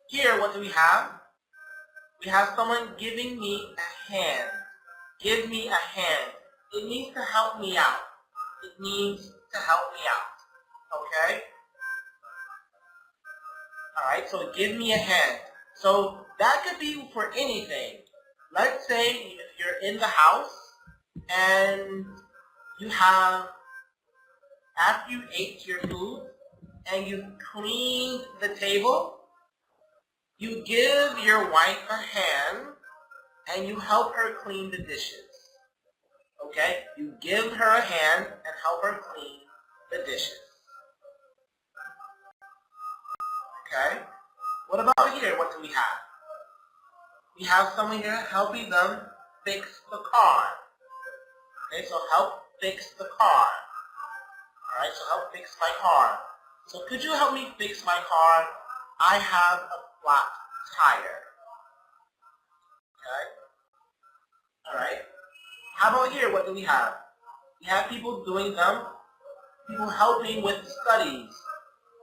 Here, what do we have? We have someone giving me a hand. Give me a hand. It means to help me out. It means to help me out. Okay? Alright, so give me a hand. So that could be for anything. Let's say you're in the house and you have, after you ate your food and you cleaned the table, you give your wife a hand and you help her clean the dishes. Okay? You give her a hand and help her clean the dishes. Okay? What about here? What do we have? We have someone here helping them fix the car. Okay, so help fix the car. Alright, so help fix my car. So could you help me fix my car? I have a flat tire. Okay? Alright. How about here? What do we have? We have people people helping with studies.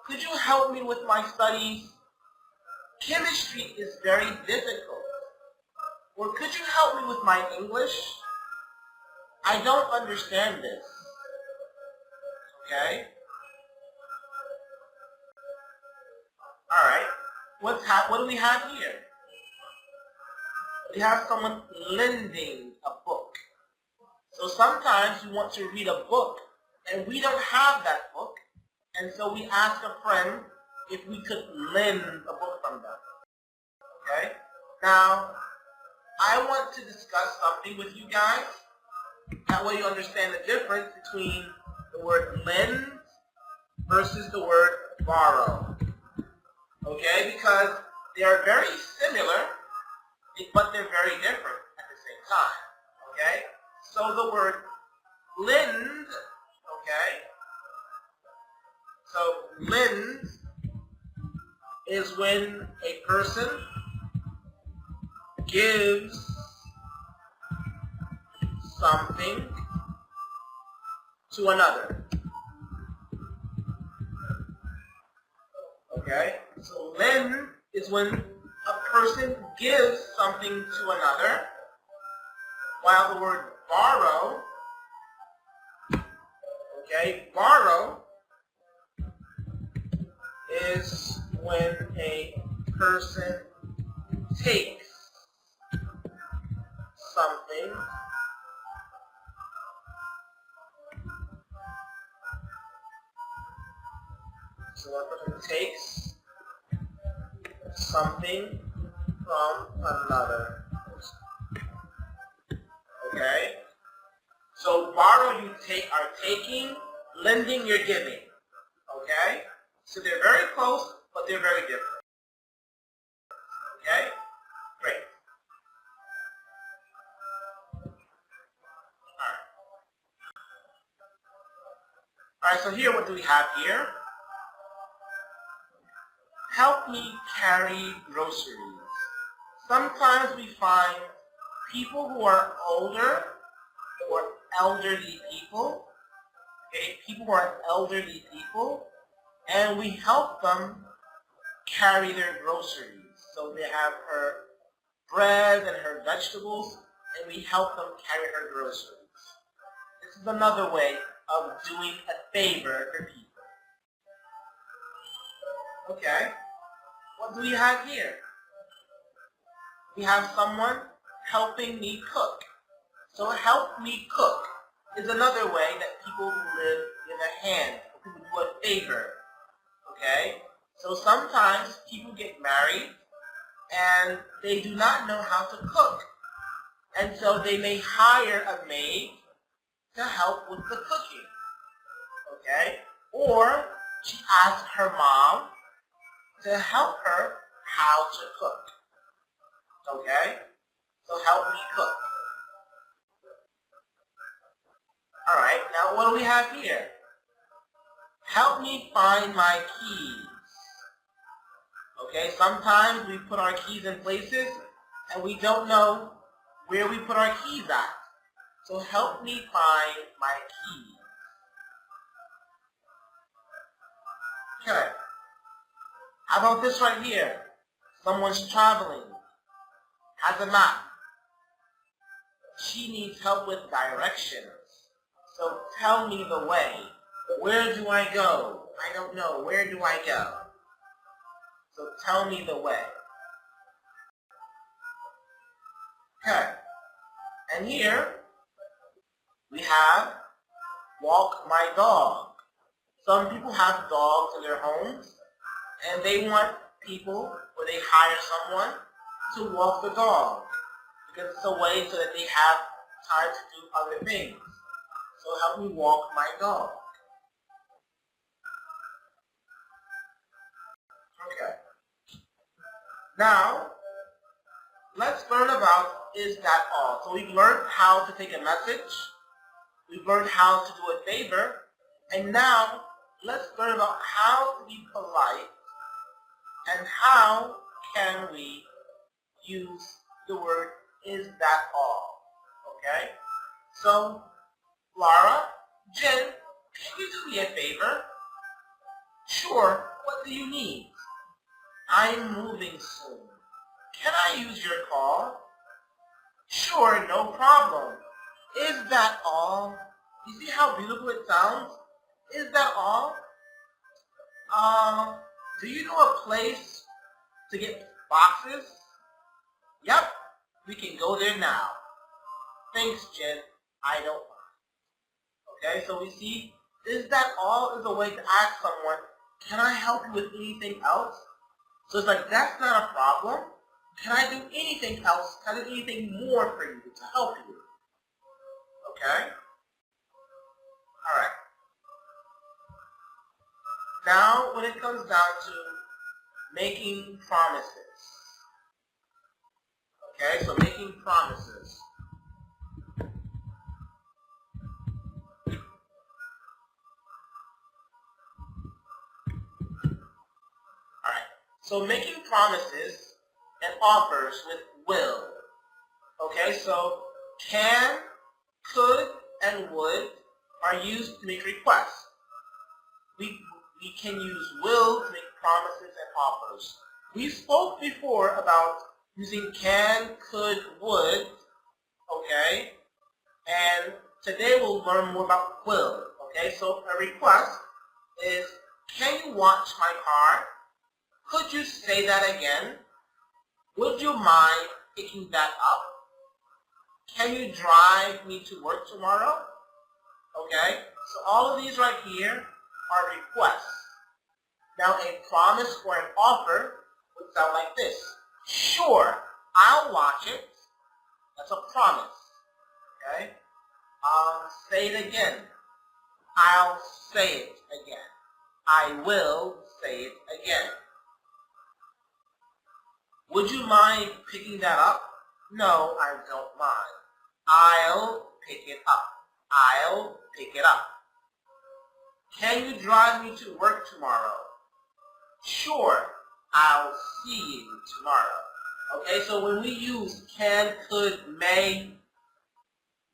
Could you help me with my studies? Chemistry is very difficult. Or could you help me with my English? I don't understand this. Okay? Alright. What do we have here? We have someone lending a book. So sometimes we want to read a book and we don't have that book, and so we ask a friend if we could lend a book from them. Okay? Now, I want to discuss something with you guys. That way you understand the difference between the word lend versus the word borrow. Okay? Because they are very similar, but they're very different at the same time. Okay? So the word lend, okay? So lend is when a person gives something to another. Okay? So lend is when a person gives something to another, while the word borrow, okay, borrow is when a person takes something from another person. Okay? So borrow, you are taking, lending, you're giving. Okay? So they're very close, but they're very different. Okay? Great. Alright, so here, what do we have here? Help me carry groceries. Sometimes we find people who are older or elderly people, okay, people who are elderly people, and we help them carry their groceries. So they have her bread and her vegetables, and we help them carry her groceries. This is another way of doing a favor for people. Okay, what do we have here? We have someone helping me cook. So help me cook is another way that people give a hand, or people do a favor. Okay? So sometimes people get married and they do not know how to cook. And so they may hire a maid to help with the cooking. Okay? Or she asks her mom to help her how to cook. Okay? So help me cook. Alright, now what do we have here? Help me find my keys. Okay, sometimes we put our keys in places and we don't know where we put our keys at. So help me find my keys. Okay. How about this right here? Someone's traveling, has a map. She needs help with directions. So tell me the way. Where do I go? I don't know. Where do I go? So tell me the way. Okay. And here we have walk my dog. Some people have dogs in their homes and they want people, or they hire someone to walk the dog because it's a way so that they have time to do other things. So help me walk my dog. Okay. Now, let's learn about is that all. So we've learned how to take a message. We've learned how to do a favor. And now, let's learn about how to be polite and how can we use the word is that all. Okay? So, Laura, Jen, can you do me a favor? Sure. What do you need? I'm moving soon. Can I use your car? Sure, no problem. Is that all? You see how beautiful it sounds? Is that all? Do you know a place to get boxes? Yep, we can go there now. Thanks, Jen. I don't mind. Okay, so we see, is that all is a way to ask someone, can I help you with anything else? So it's like, that's not a problem. Can I do anything else? Can I do anything more for you to help you? Okay? Alright. Now, when it comes down to making promises. Okay, so making promises. Alright, so making promises and offers with will. Okay, so can, could, and would are used to make requests. We can use will to make promises and offers. We spoke before about using can, could, would, okay? And today we'll learn more about will, okay? So a request is, can you watch my car? Could you say that again? Would you mind picking that up? Can you drive me to work tomorrow? Okay? So all of these right here are requests. Now a promise or an offer would sound like this. Sure, I'll watch it. That's a promise. Okay? Say it again. I'll say it again. I will say it again. Would you mind picking that up? No, I don't mind. I'll pick it up. I'll pick it up. Can you drive me to work tomorrow? Sure, I'll see you tomorrow. Okay, so when we use can, could, may,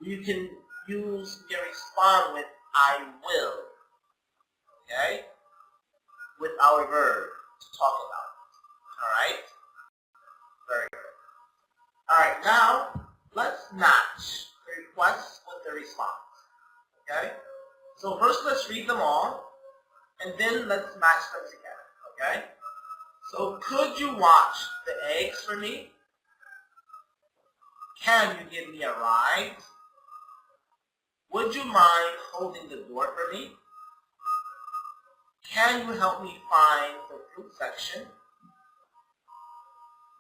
you can respond with I will. Okay? With our verb to talk about. Alright? Very good. Alright, now let's match the request with the response. Okay? So first let's read them all, and then let's match them together. Okay? So could you watch the eggs for me? Can you give me a ride? Would you mind holding the door for me? Can you help me find the fruit section?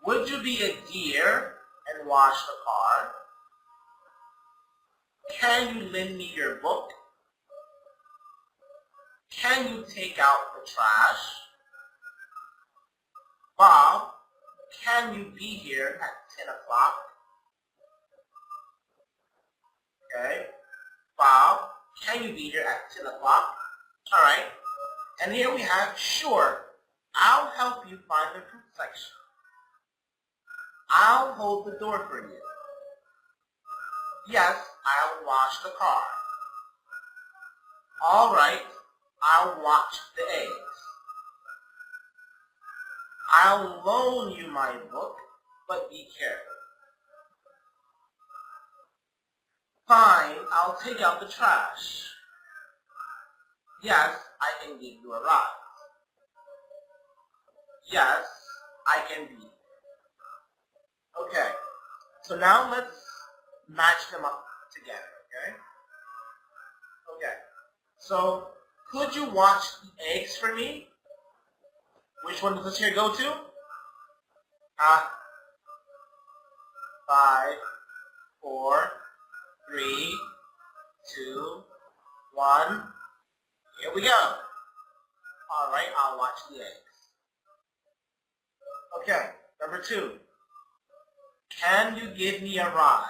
Would you be a dear and wash the car? Can you lend me your book? Can you take out the trash? Bob, can you be here at 10 o'clock? Okay. Bob, can you be here at 10 o'clock? Alright. And here we have, sure, I'll help you find the fruit section. I'll hold the door for you. Yes, I'll wash the car. Alright, I'll watch the eggs. I'll loan you my book, but be careful. Fine, I'll take out the trash. Yes, I can give you a ride. Yes, I can be. Okay, so now let's match them up together, okay? Okay, so could you watch the eggs for me? Which one does this here go to? 5, 4, 3, 2, 1. Here we go. All right, I'll watch the eggs. Okay, number 2. Can you give me a ride?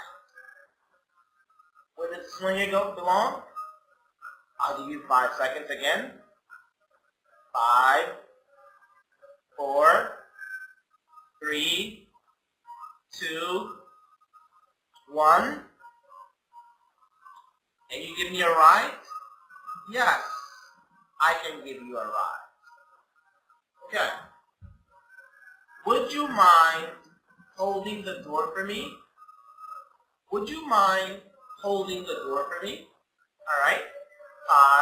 Where does this one here belong? I'll give you 5 seconds again. 5, 4, 3, 2, 1. Can you give me a ride? Yes, I can give you a ride. Okay. Would you mind holding the door for me? Would you mind holding the door for me? All right.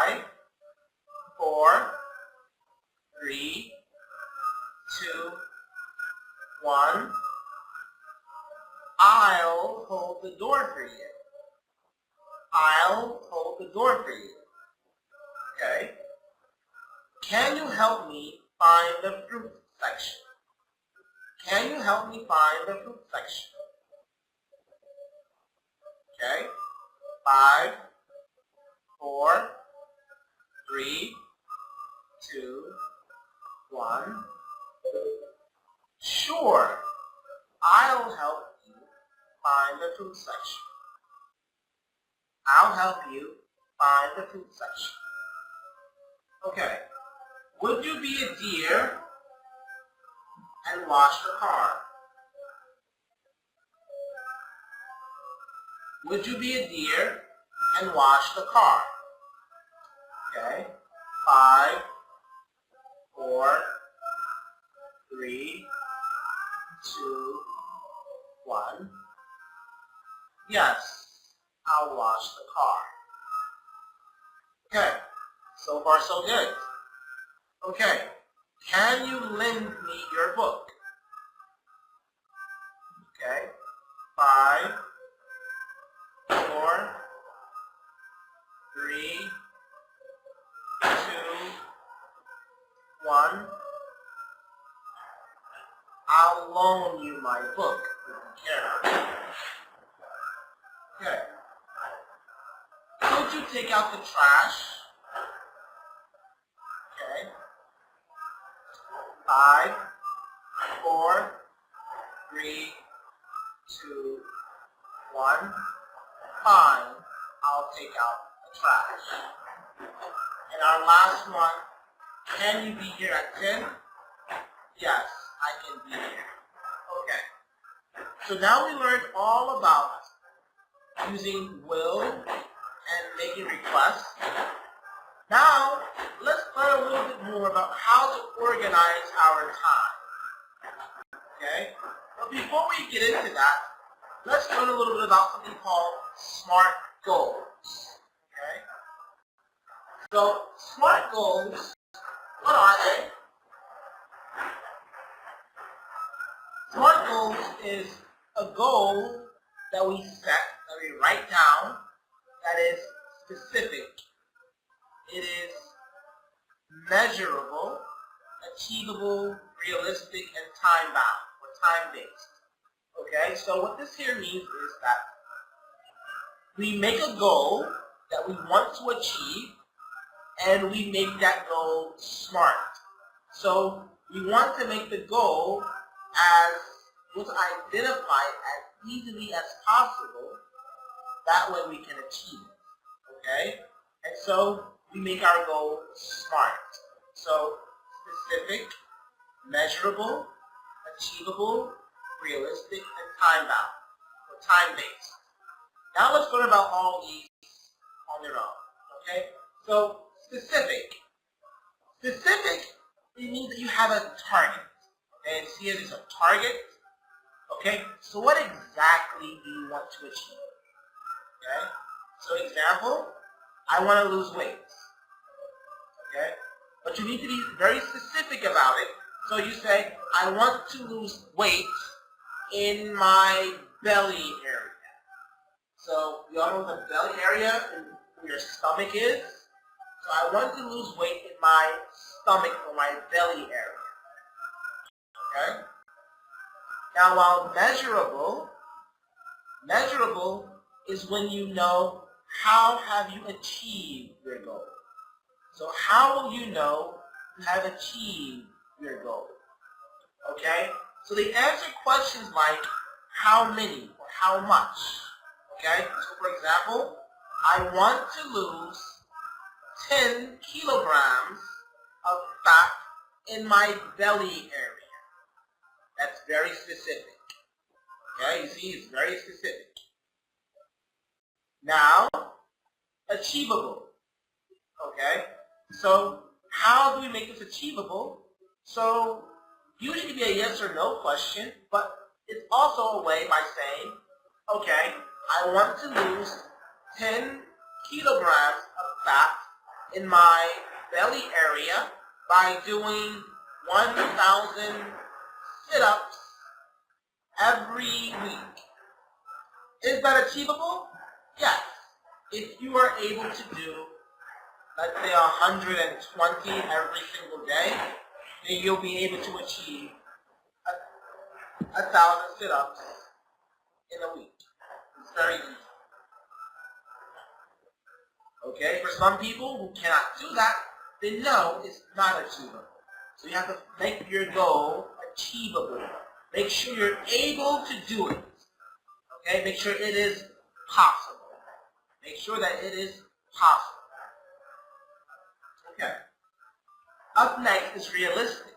5, 4, 3, 2, 1. I'll hold the door for you. I'll hold the door for you. Okay. Can you help me find the fruit section? Can you help me find the fruit section? Okay. 5, 4, 3, 2, 1. Sure. I'll help you find the fruit section. I'll help you find the fruit section. Okay. Would you be a dear and wash the car? Would you be a dear and wash the car? Okay. 5, 4, 3, 2, 1. Yes, I'll wash the car. Okay, so far so good. Okay, can you lend me your book? Okay, 5, 4, 3, 2, 1. I'll loan you my book if you care. Okay. Could you take out the trash? Okay. 5, 4, 3, 2, 1. Fine. I'll take out the trash. And our last one, can you be here at 10? Yes, I can be here. Okay. So now we learned all about using will and making requests. Now, let's learn a little bit more about how to organize our time. Okay? But before we get into that, let's learn a little bit about something called SMART goals. Okay? So, SMART goals, what are they? SMART goals is a goal that we set, that we write down, that is specific. It is measurable, achievable, realistic, and time-bound, or time-based. Okay, so what this here means is that we make a goal that we want to achieve, and we make that goal SMART. So we want to make the goal as was identified as easily as possible. That way we can achieve it. Okay? And so we make our goal SMART. So specific, measurable, achievable, realistic, and time-bound, or time-based. Now let's learn about all these on their own. Okay? So specific. Specific, it means that you have a target. And see here there's a target. Okay, so what exactly do you want to achieve? Okay, so example, I want to lose weight. Okay, but you need to be very specific about it. So you say, I want to lose weight in my belly area. So you all know what the belly area and where your stomach is? So I want to lose weight in my stomach or my belly area. Okay? Now while measurable is when you know how have you achieved your goal. So how will you know you have achieved your goal? Okay? So they answer questions like how many or how much. Okay? So for example, I want to lose 10 kilograms of fat in my belly area. That's very specific. Okay? You see, it's very specific. Now, achievable. Okay? So how do we make this achievable? So usually it can be a yes or no question, but it's also a way by saying, okay, I want to lose 10 kilograms of fat in my belly area by doing 1,000 sit-ups every week. Is that achievable? Yes. If you are able to do, let's say 120 every single day, then you'll be able to achieve 1,000 sit-ups in a week. It's very easy. Okay, for some people who cannot do that, then no, it's not achievable. So you have to make your goal achievable. Make sure you're able to do it. Okay, make sure it is possible. Make sure that it is possible. Okay. Up next is realistic.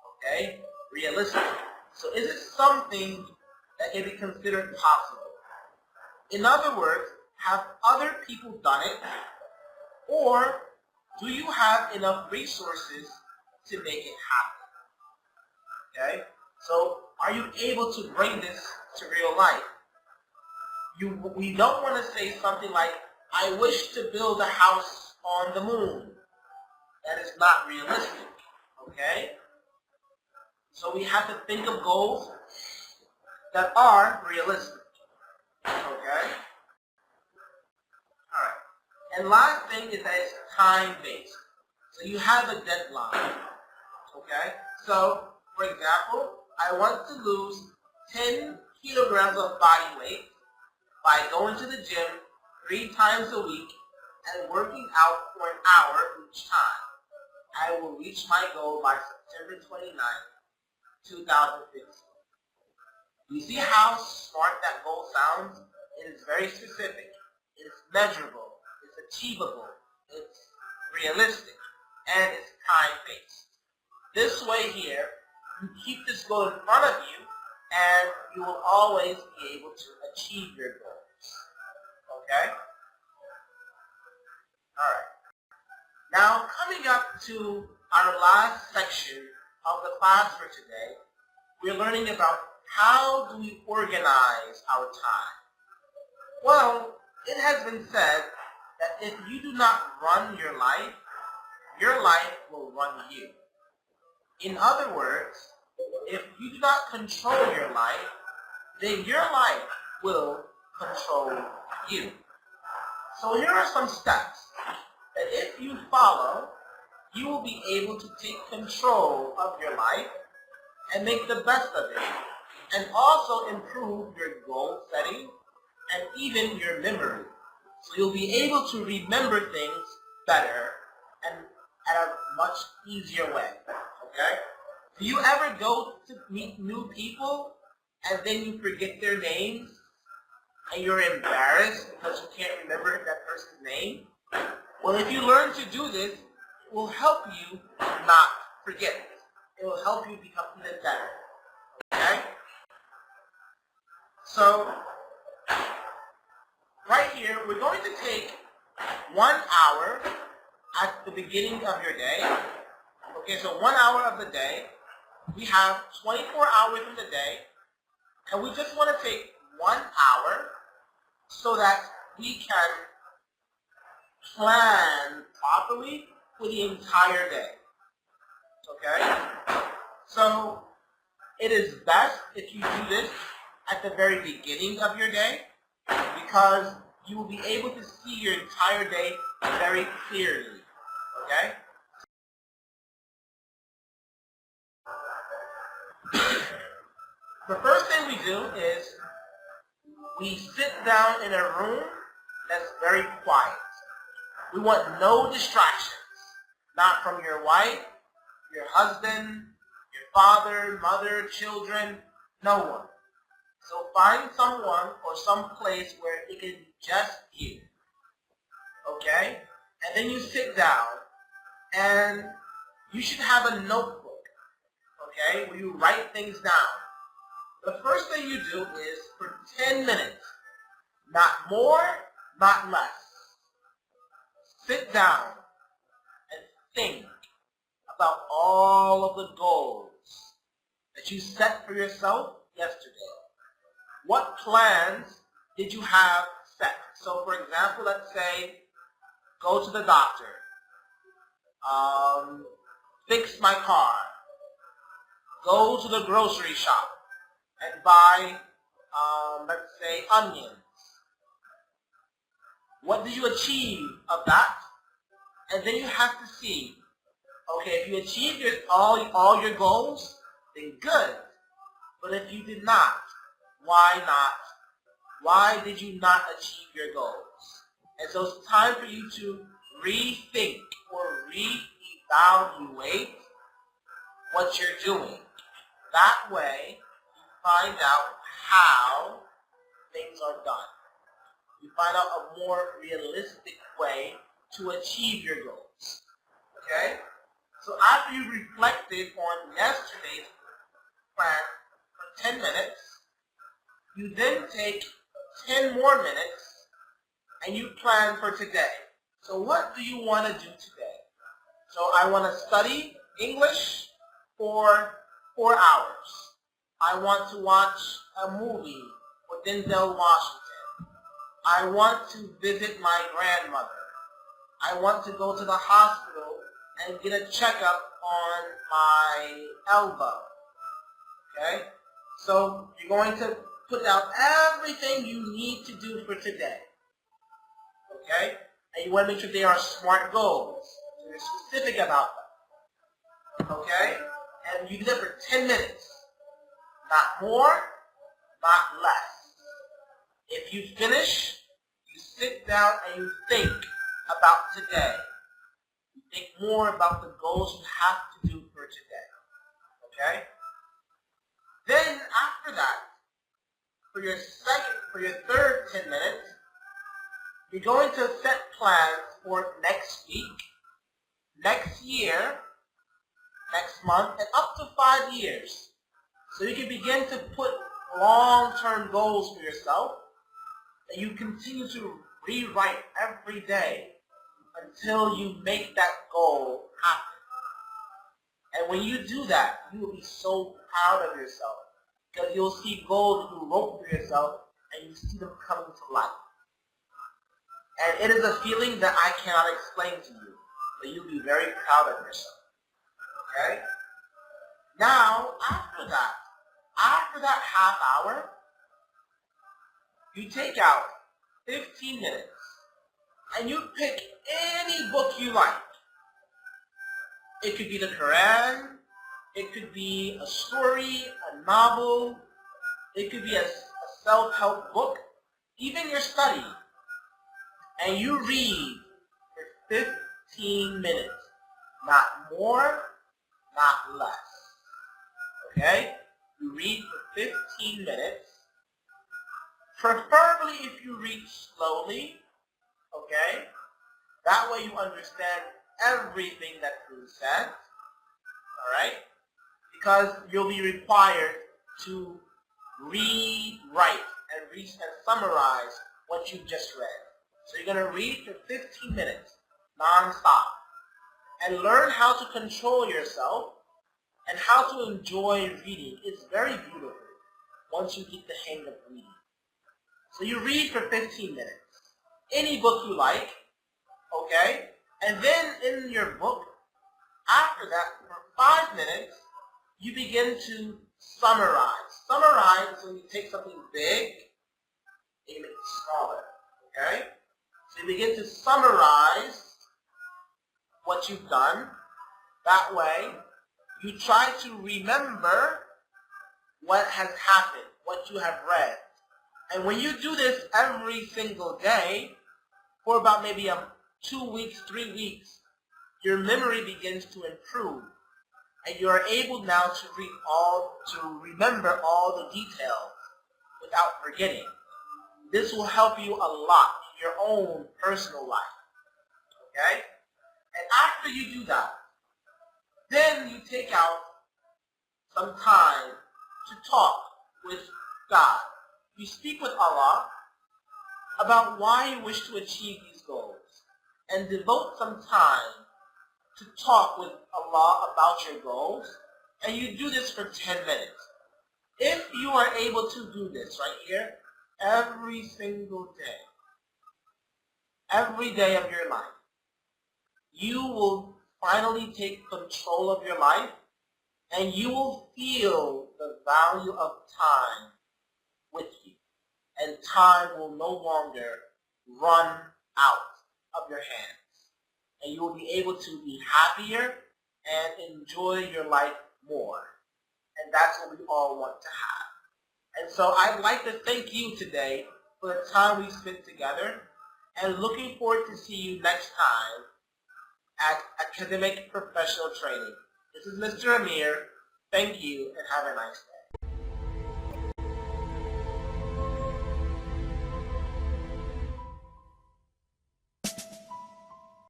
Okay, realistic. So is it something that can be considered possible? In other words, have other people done it? Or do you have enough resources to make it happen? Okay? So are you able to bring this to real life? We don't want to say something like, I wish to build a house on the moon. That is not realistic. Okay? So we have to think of goals that are realistic. Okay? Alright. And last thing is that it's time-based. So you have a deadline. Okay? So, for example, I want to lose 10 kilograms of body weight by going to the gym 3 times a week and working out for an hour each time. I will reach my goal by September 29th, 2015. You see how smart that goal sounds? It is very specific. It's measurable. It's achievable. It's realistic. And it's time-based. This way here, you keep this goal in front of you, and you will always be able to achieve your goals. Okay? Alright. Now, coming up to our last section of the class for today, we're learning about how do we organize our time. Well, it has been said that if you do not run your life will run you. In other words, if you do not control your life, then your life will control you. So here are some steps that if you follow, you will be able to take control of your life and make the best of it, and also improve your goal setting and even your memory. So you'll be able to remember things better and at a much easier way. Okay? Do you ever go to meet new people and then you forget their names and you're embarrassed because you can't remember that person's name? Well, if you learn to do this, it will help you not forget it. It will help you become even better. Okay? So, right here, we're going to take 1 hour at the beginning of your day. Okay, so 1 hour of the day, we have 24 hours in the day, and we just want to take 1 hour so that we can plan properly for the entire day. Okay? So it is best if you do this at the very beginning of your day, because you will be able to see your entire day very clearly. Okay? The first thing we do is we sit down in a room that's very quiet. We want no distractions, not from your wife, your husband, your father, mother, children, no one. So find someone or some place where it can be just you. Okay? And then you sit down, and you should have a notebook, okay, where you write things down. The first thing you do is for 10 minutes, not more, not less. Sit down and think about all of the goals that you set for yourself yesterday. What plans did you have set? So for example, let's say, go to the doctor, fix my car, go to the grocery shop and buy, let's say, onions. What did you achieve of that? And then you have to see, okay, if you achieved all your goals, then good. But if you did not, why not? Why did you not achieve your goals? And so it's time for you to rethink or reevaluate what you're doing. That way, you find out how things are done. You find out a more realistic way to achieve your goals. Okay? So after you reflected on yesterday's plan for 10 minutes, you then take 10 more minutes and you plan for today. So what do you want to do today? So I want to study English for 4 hours. I want to watch a movie with Denzel Washington. I want to visit my grandmother. I want to go to the hospital and get a checkup on my elbow. Okay? So you're going to put down everything you need to do for today. Okay? And you want to make sure they are smart goals. So you're specific about them. Okay? And you do that for 10 minutes. Not more, not less. If you finish, you sit down and you think about today. You think more about the goals you have to do for today. Okay? Then after that, for your third 10 minutes, you're going to set plans for next week, next year, next month, and up to 5 years. So you can begin to put long-term goals for yourself that you continue to rewrite every day until you make that goal happen. And when you do that, you will be so proud of yourself, because you'll see goals that you wrote for yourself and you see them coming to life. And it is a feeling that I cannot explain to you, but you'll be very proud of yourself. Okay? Now, after that half hour, you take out 15 minutes and you pick any book you like. It could be the Quran, it could be a story, a novel, it could be a self-help book, even your study. And you read for 15 minutes. Not more, not less. Okay? You read for 15 minutes. Preferably if you read slowly. Okay? That way you understand everything that's being said. Alright? Because you'll be required to rewrite and summarize what you just read. So you're going to read for 15 minutes, non-stop. And learn how to control yourself and how to enjoy reading is very beautiful once you get the hang of reading. So you read for 15 minutes. Any book you like, okay? And then in your book, after that, for 5 minutes, you begin to summarize. Summarize is when you take something big and you make it smaller, okay? So you begin to summarize what you've done. That way, you try to remember what has happened, what you have read. And when you do this every single day, for about maybe 2 weeks, 3 weeks, your memory begins to improve. And you are able now to remember all the details without forgetting. This will help you a lot in your own personal life. Okay? And after you do that, then you take out some time to talk with God. You speak with Allah about why you wish to achieve these goals, and devote some time to talk with Allah about your goals, and you do this for 10 minutes. If you are able to do this right here every single day, every day of your life, you will finally take control of your life, and you will feel the value of time with you. And time will no longer run out of your hands. And you will be able to be happier and enjoy your life more. And that's what we all want to have. And so I'd like to thank you today for the time we spent together, and looking forward to see you next time at Academic Professional Training. This is Mr. Amir. Thank you, and have a nice day.